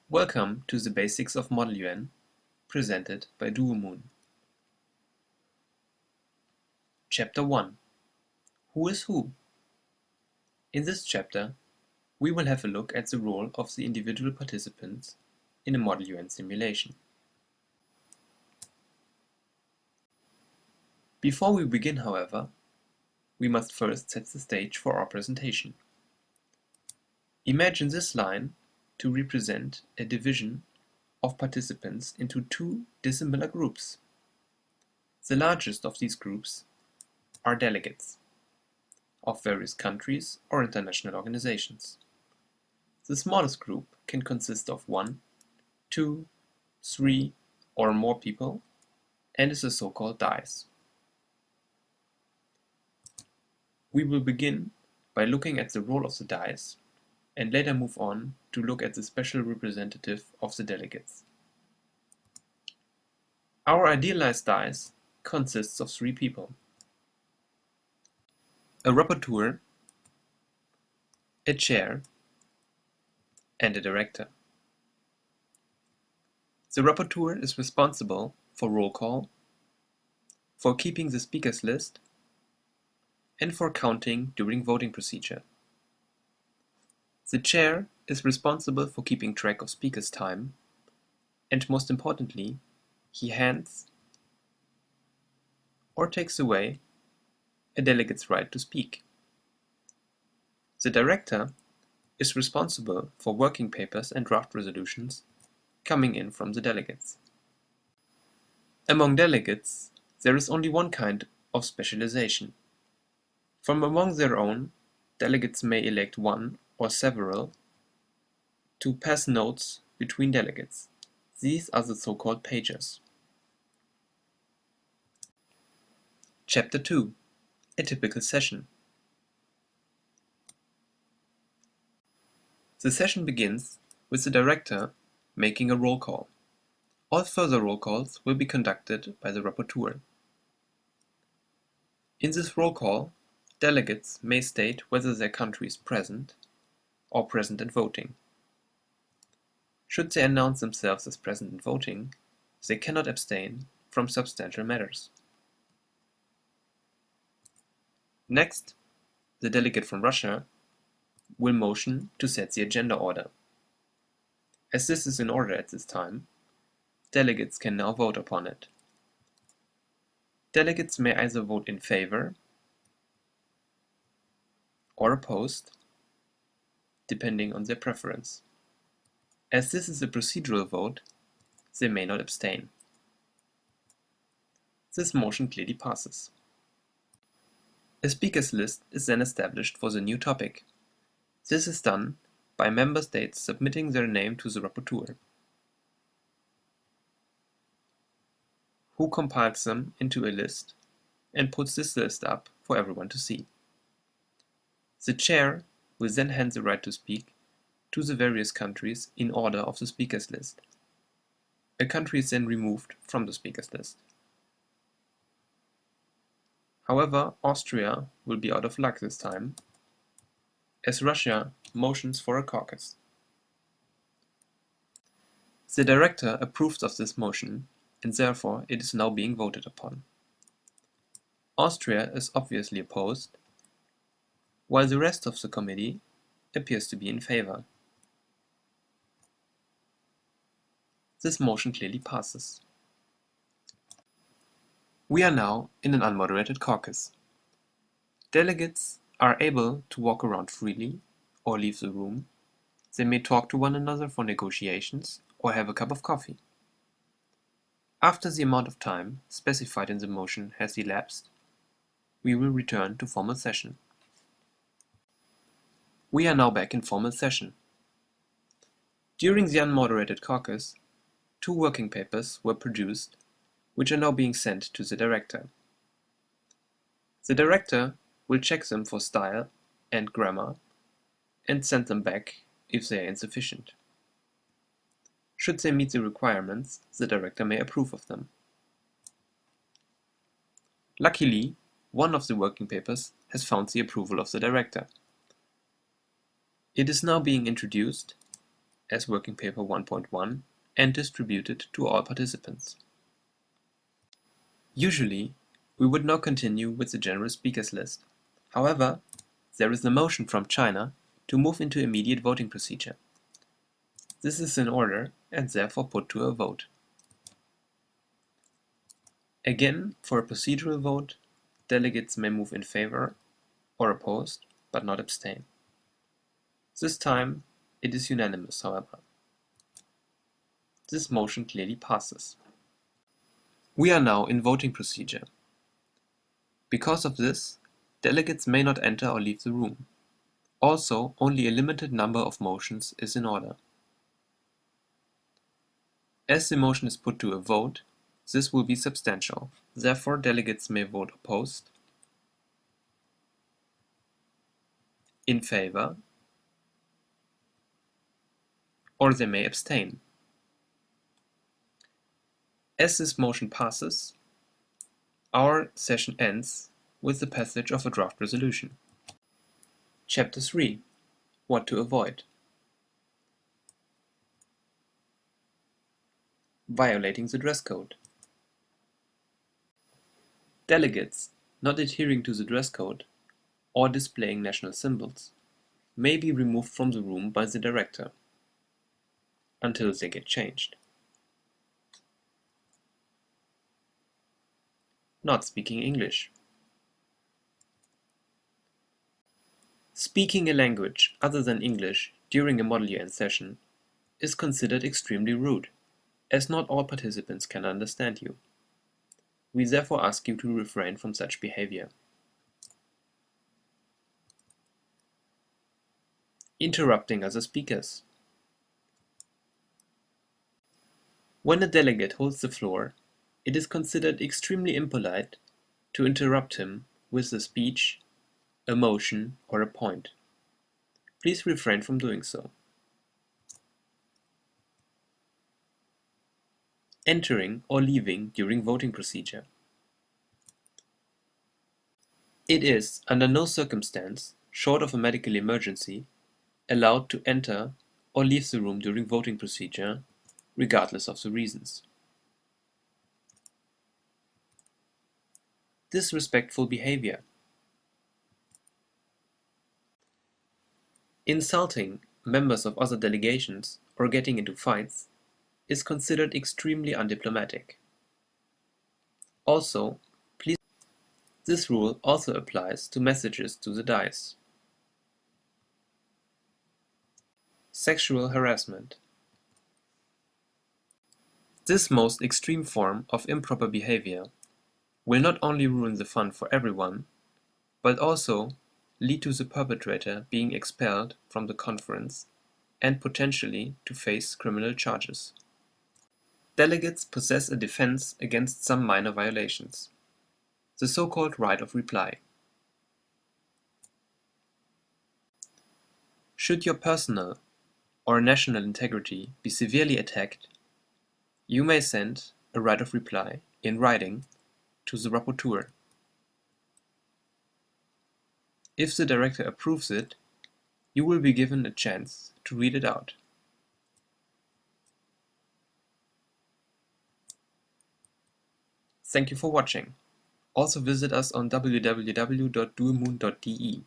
Welcome to the Basics of Model UN, presented by Duomoon. Chapter 1. Who is who? In this chapter, we will have a look at the role of the individual participants in a Model UN simulation. Before we begin, however, we must first set the stage for our presentation. Imagine this line to represent a division of participants into two dissimilar groups. The largest of these groups are delegates of various countries or international organizations. The smallest group can consist of 1, 2, 3, or more people and is a so-called dice. We will begin by looking at the role of the dice and later move on to look at the special representative of the delegates. Our idealized dice consists of 3 people: a rapporteur, a chair, and a director. The rapporteur is responsible for roll call, for keeping the speakers list, and for counting during voting procedure. The chair is responsible for keeping track of speakers' time, and most importantly, he hands or takes away a delegate's right to speak. The director is responsible for working papers and draft resolutions coming in from the delegates. Among delegates, there is only one kind of specialization. From among their own, delegates may elect one or several to pass notes between delegates. These are the so-called pagers. Chapter 2. A typical session. The session begins with the director making a roll call. All further roll calls will be conducted by the rapporteur. In this roll call, delegates may state whether their country is present or present and voting. Should they announce themselves as present and voting, they cannot abstain from substantial matters. Next, the delegate from Russia will motion to set the agenda order. As this is in order at this time, delegates can now vote upon it. Delegates may either vote in favor or opposed, depending on their preference. As this is a procedural vote, they may not abstain. This motion clearly passes. A speakers list is then established for the new topic. This is done by member states submitting their name to the rapporteur, who compiles them into a list and puts this list up for everyone to see. The chair will then hand the right to speak to the various countries in order of the speakers list. A country is then removed from the speakers list. However, Austria will be out of luck this time, as Russia motions for a caucus. The director approves of this motion, and therefore it is now being voted upon. Austria is obviously opposed, while the rest of the committee appears to be in favor. This motion clearly passes. We are now in an unmoderated caucus. Delegates are able to walk around freely or leave the room. They may talk to one another for negotiations or have a cup of coffee. After the amount of time specified in the motion has elapsed, we will return to formal session. We are now back in formal session. During the unmoderated caucus, 2 working papers were produced, which are now being sent to the director. The director will check them for style and grammar and send them back if they are insufficient. Should they meet the requirements, the director may approve of them. Luckily, one of the working papers has found the approval of the director. It is now being introduced as working paper 1.1 and distributed to all participants. Usually, we would now continue with the general speakers list. However, there is a motion from China to move into immediate voting procedure. This is in order and therefore put to a vote. Again, for a procedural vote, delegates may move in favor or opposed, but not abstain. This time, it is unanimous, however. This motion clearly passes. We are now in voting procedure. Because of this, delegates may not enter or leave the room. Also, only a limited number of motions is in order. As the motion is put to a vote, this will be substantial. Therefore, delegates may vote opposed, in favor, or they may abstain. As this motion passes, our session ends with the passage of a draft resolution. Chapter 3: What to avoid. Violating the dress code. Delegates not adhering to the dress code or displaying national symbols may be removed from the room by the director until they get changed. Not speaking English. Speaking a language other than English during a Model UN session is considered extremely rude, as not all participants can understand you. We therefore ask you to refrain from such behavior. Interrupting other speakers. When a delegate holds the floor, it is considered extremely impolite to interrupt him with a speech, a motion, or a point. Please refrain from doing so. Entering or leaving during voting procedure. It is, under no circumstance, short of a medical emergency, allowed to enter or leave the room during voting procedure, regardless of the reasons. Disrespectful behavior. Insulting members of other delegations or getting into fights is considered extremely undiplomatic. Also, please, this rule also applies to messages to the dais. Sexual harassment. This most extreme form of improper behavior will not only ruin the fun for everyone, but also lead to the perpetrator being expelled from the conference and potentially to face criminal charges. Delegates possess a defense against some minor violations, the so-called right of reply. Should your personal or national integrity be severely attacked, you may send a right of reply in writing to the rapporteur. If the director approves it, you will be given a chance to read it out. Thank you for watching. Also visit us on www.dualmoon.de.